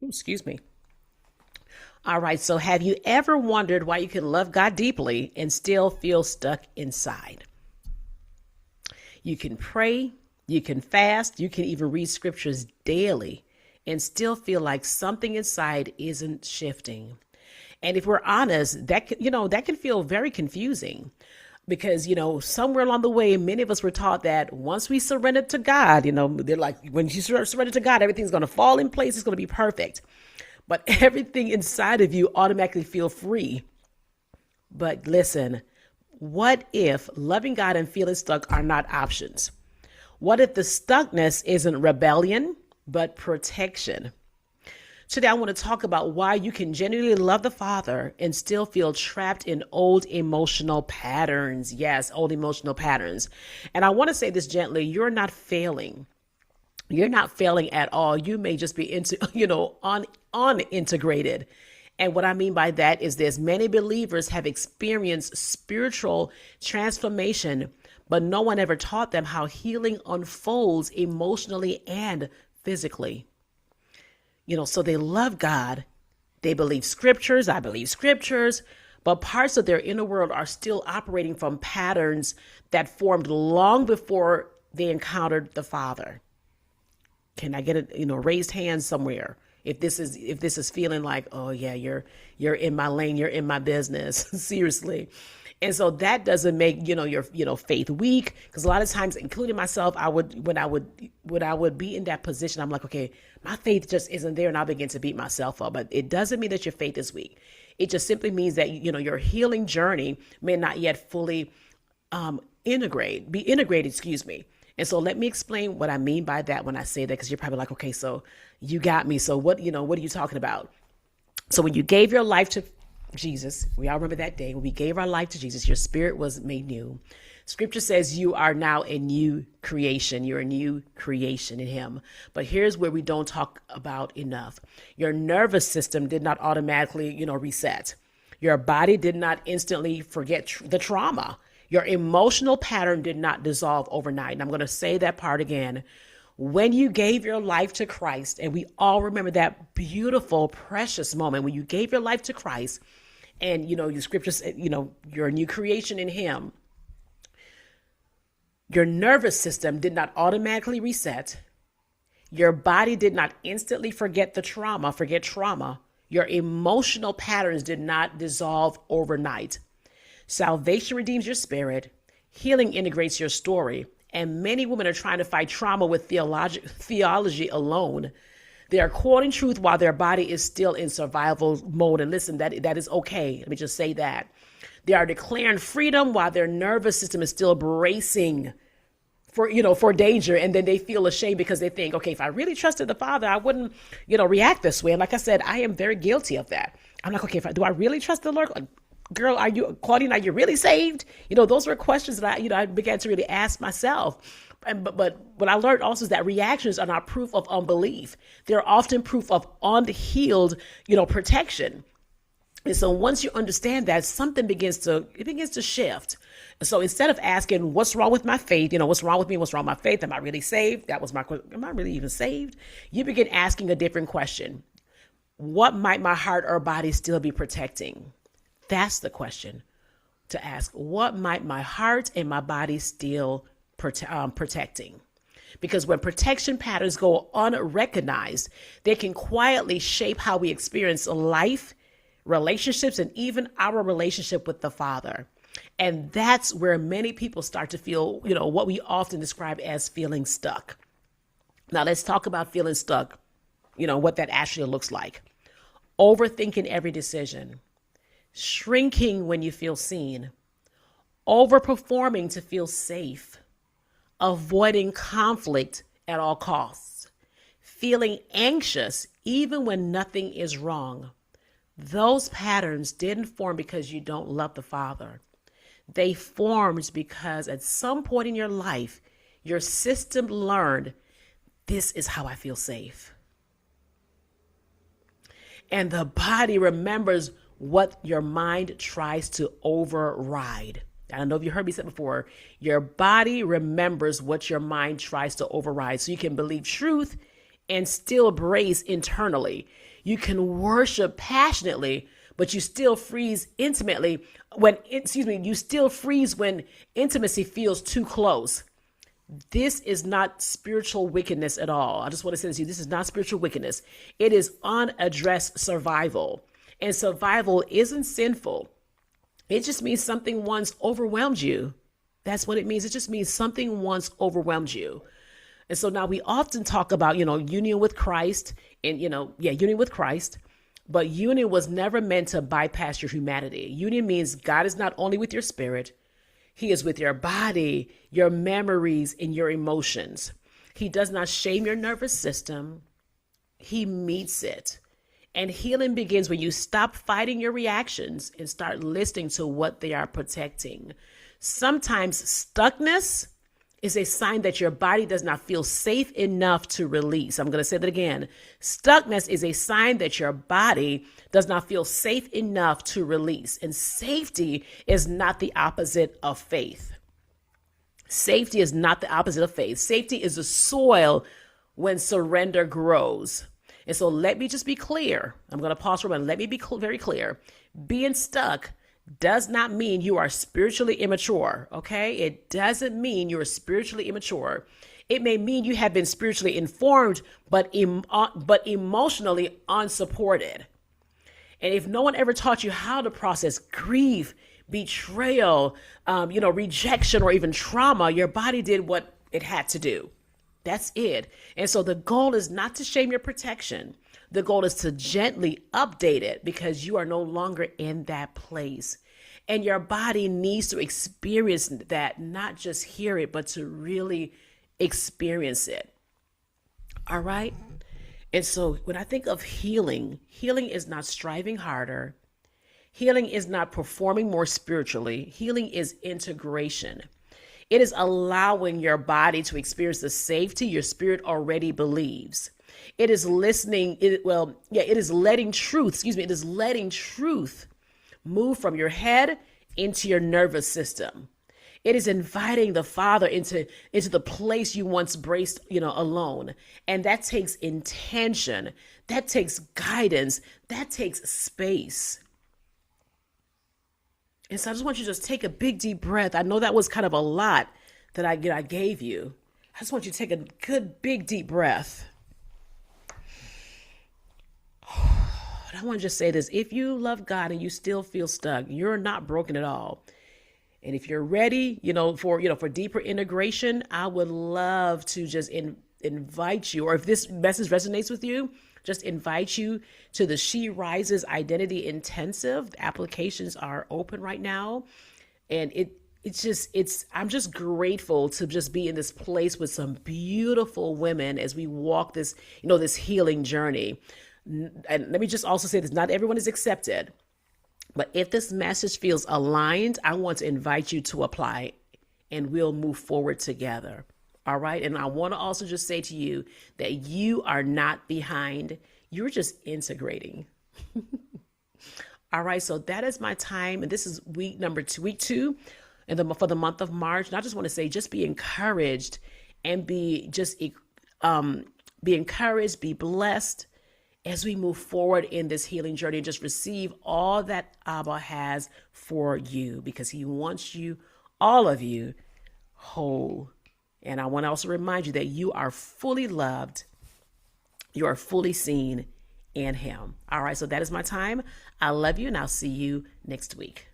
Ooh, excuse me. All right, so have you ever wondered why you can love God deeply and still feel stuck inside? You can pray, you can fast, you can even read scriptures daily and still feel like something inside isn't shifting. And if we're honest, that can feel very confusing because, somewhere along the way, many of us were taught that once we surrender to God, they're like, when you surrender to God, everything's going to fall in place. It's going to be perfect. But everything inside of you automatically feel free. But listen, what if loving God and feeling stuck are not options? What if the stuckness isn't rebellion, but protection? Today, I want to talk about why you can genuinely love the Father and still feel trapped in old emotional patterns. Yes, old emotional patterns. And I want to say this gently, you're not failing. You're not failing at all. You may just be unintegrated. And what I mean by that is this: many believers have experienced spiritual transformation, but no one ever taught them how healing unfolds emotionally and physically. So they love God. They believe scriptures. I believe scriptures. But parts of their inner world are still operating from patterns that formed long before they encountered the Father. Can I get a raised hand somewhere? If this is feeling like, oh yeah, you're in my lane, you're in my business, seriously. And so that doesn't make your faith weak, because a lot of times, including myself, when I would be in that position, I'm like, okay, my faith just isn't there, and I'll begin to beat myself up. But it doesn't mean that your faith is weak. It just simply means that your healing journey may not yet fully be integrated. Excuse me. And so let me explain what I mean by that when I say that, because you're probably like, okay, so you got me. So what are you talking about? So when you gave your life to Jesus, we all remember that day when we gave our life to Jesus, your spirit was made new. Scripture says you are now a new creation. You're a new creation in him. But here's where we don't talk about enough. Your nervous system did not automatically, reset. Your body did not instantly forget the trauma. Your emotional pattern did not dissolve overnight. And I'm going to say that part again. When you gave your life to Christ, and we all remember that beautiful, precious moment when you gave your life to Christ, and, your scriptures, you're a new creation in him. Your nervous system did not automatically reset. Your body did not instantly forget trauma. Your emotional patterns did not dissolve overnight. Salvation redeems your spirit. Healing integrates your story. And many women are trying to fight trauma with theology alone. They are quoting truth while their body is still in survival mode. And listen, that is okay. Let me just say that. They are declaring freedom while their nervous system is still bracing for danger. And then they feel ashamed because they think, okay, if I really trusted the Father, I wouldn't, react this way. And like I said, I am very guilty of that. I'm like, okay, do I really trust the Lord? Girl, Claudine, are you really saved? Those were questions that I began to really ask myself. But what I learned also is that reactions are not proof of unbelief. They're often proof of unhealed, protection. And so once you understand that, something begins to shift. So instead of asking, what's wrong with my faith? What's wrong with me? What's wrong with my faith? Am I really saved? That was my question. Am I really even saved? You begin asking a different question. What might my heart or body still be protecting? That's the question to ask. What might my heart and my body still protecting? Because when protection patterns go unrecognized, they can quietly shape how we experience life, relationships, and even our relationship with the Father. And that's where many people start to feel, what we often describe as feeling stuck. Now let's talk about feeling stuck, what that actually looks like. Overthinking every decision. Shrinking when you feel seen, overperforming to feel safe, avoiding conflict at all costs, feeling anxious even when nothing is wrong. Those patterns didn't form because you don't love the Father. They formed because at some point in your life, your system learned, this is how I feel safe. And the body remembers what your mind tries to override. I don't know if you heard me say before, your body remembers what your mind tries to override. So you can believe truth and still brace internally. You can worship passionately, but you still freeze intimately you still freeze when intimacy feels too close. This is not spiritual wickedness at all. I just want to say this to you. This is not spiritual wickedness. It is unaddressed survival. And survival isn't sinful. It just means something once overwhelmed you. That's what it means. It just means something once overwhelmed you. And so now we often talk about, union with Christ and, union with Christ. But union was never meant to bypass your humanity. Union means God is not only with your spirit, He is with your body, your memories, and your emotions. He does not shame your nervous system. He meets it. And healing begins when you stop fighting your reactions and start listening to what they are protecting. Sometimes stuckness is a sign that your body does not feel safe enough to release. I'm going to say that again. Stuckness is a sign that your body does not feel safe enough to release. And safety is not the opposite of faith. Safety is not the opposite of faith. Safety is the soil when surrender grows. And so let me just be clear. I'm going to pause for a moment. Let me be very clear. Being stuck does not mean you are spiritually immature, okay? It doesn't mean you're spiritually immature. It may mean you have been spiritually informed, but emotionally unsupported. And if no one ever taught you how to process grief, betrayal, rejection, or even trauma, your body did what it had to do. That's it. And so the goal is not to shame your protection. The goal is to gently update it because you are no longer in that place. And your body needs to experience that, not just hear it, but to really experience it. All right. And so when I think of healing, healing is not striving harder. Healing is not performing more spiritually. Healing is integration. It is allowing your body to experience the safety your spirit already believes. It is listening. It is letting truth, it is letting truth move from your head into your nervous system. It is inviting the Father into the place you once braced, alone. And that takes intention. That takes guidance. That takes space. And so I just want you to just take a big, deep breath. I know that was kind of a lot that I gave you. I just want you to take a good, big, deep breath. I want to just say this. If you love God and you still feel stuck, you're not broken at all. And if you're ready, for deeper integration, I would love to just invite you, or if this message resonates with you, just invite you to the She Rises Identity Intensive. The applications are open right now. And I'm just grateful to just be in this place with some beautiful women as we walk this, this healing journey. And let me just also say this, not everyone is accepted, but if this message feels aligned, I want to invite you to apply and we'll move forward together. All right. And I want to also just say to you that you are not behind. You're just integrating. All right. So that is my time. And this is week 2 for the month of March. And I just want to say, just be encouraged and be encouraged, be blessed as we move forward in this healing journey, and just receive all that Abba has for you, because He wants you, all of you, whole. And I want to also remind you that you are fully loved. You are fully seen in Him. All right. So that is my time. I love you, and I'll see you next week.